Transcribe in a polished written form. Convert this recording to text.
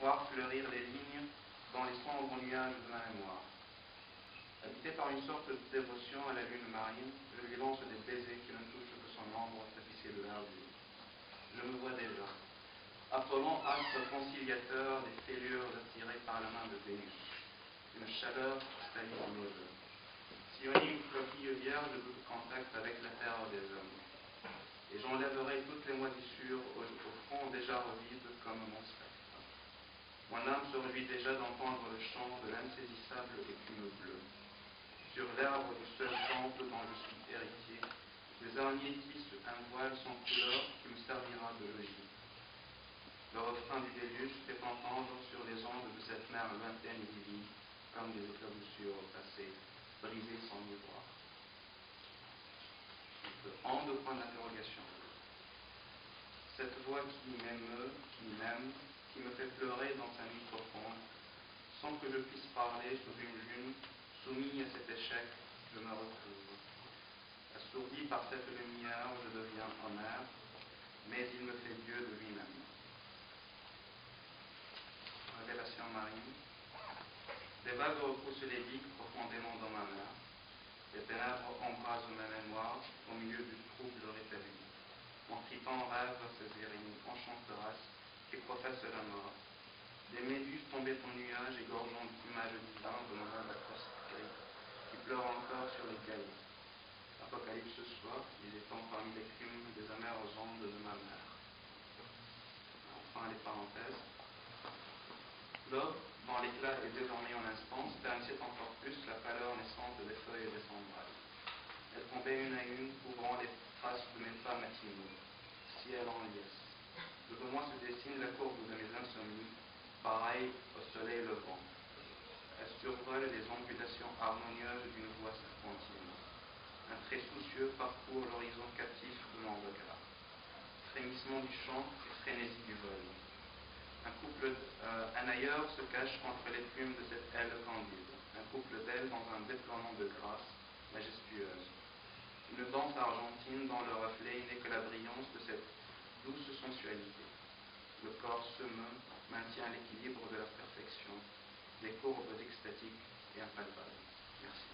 voir fleurir les lignes dans les sombres nuages de ma mémoire. Habité par une sorte de dévotion à la lune marine, je lui lance des baisers qui ne touchent que son ombre tapissée de verdure. Je me vois déjà. Apollon, astre conciliateur des fêlures attirées par la main de Vénus. Une chaleur cristalline. Sionique coquille vierge de tout contact avec la terre des hommes. Et j'enlèverai toutes les moisissures au front déjà revide comme mon spectre. Mon âme se réjouit déjà d'entendre le chant de l'insaisissable écume bleue. Sur l'herbe du seul temple dont je suis héritier, les araignées tissent un voile sans couleur qui me servira de logis. Le refrain du déluge fait entendre sur les ondes de cette mer lointaine et divine, comme des éclaboussures passées, brisées sans miroir. En de point d'interrogation. Cette voix qui m'émeut, qui m'aime, qui me fait pleurer dans sa nuit profonde, sans que je puisse parler sous une lune, soumis à cet échec, je me retrouve. Assourdi par cette lumière, je deviens Homère, mais il me fait Dieu de lui-même. Révélation marine. Des vagues repoussent les digues profondément dans ma mer. Les ténèbres embrasent ma mémoire au milieu du trouble rétabli. Mon triton rêve ces érignes enchanteresses qui professent la mort. Des méduses tombées en nuages égorgeant le plumage divin de mon albatros gris, qui pleure encore sur les cailloux. Apocalypse soit, disait-on parmi les crimes des amères ondes de ma mer. Enfin les parenthèses. L'aube, dont l'éclat est désormais en instance, ternissait encore plus la pâleur naissante des feuilles et des cendres. Elles tombaient une à une, couvrant les traces de mes pas matinaux, ciel en liesse. Devant moi se dessine la courbe de mes insomnies, pareille au soleil levant. Elle survole les ondulations harmonieuses d'une voix serpentine. Un trait soucieux parcourt l'horizon captif de mon regard. Frémissement du chant et frénésie du vol. Un ailleurs se cache entre les plumes de cette aile candide, un couple d'ailes dans un déploiement de grâce majestueuse. Une danse argentine dont le reflet n'est que la brillance de cette douce sensualité. Le corps se meut, maintient l'équilibre de la perfection, des courbes extatiques et impalpables. Merci.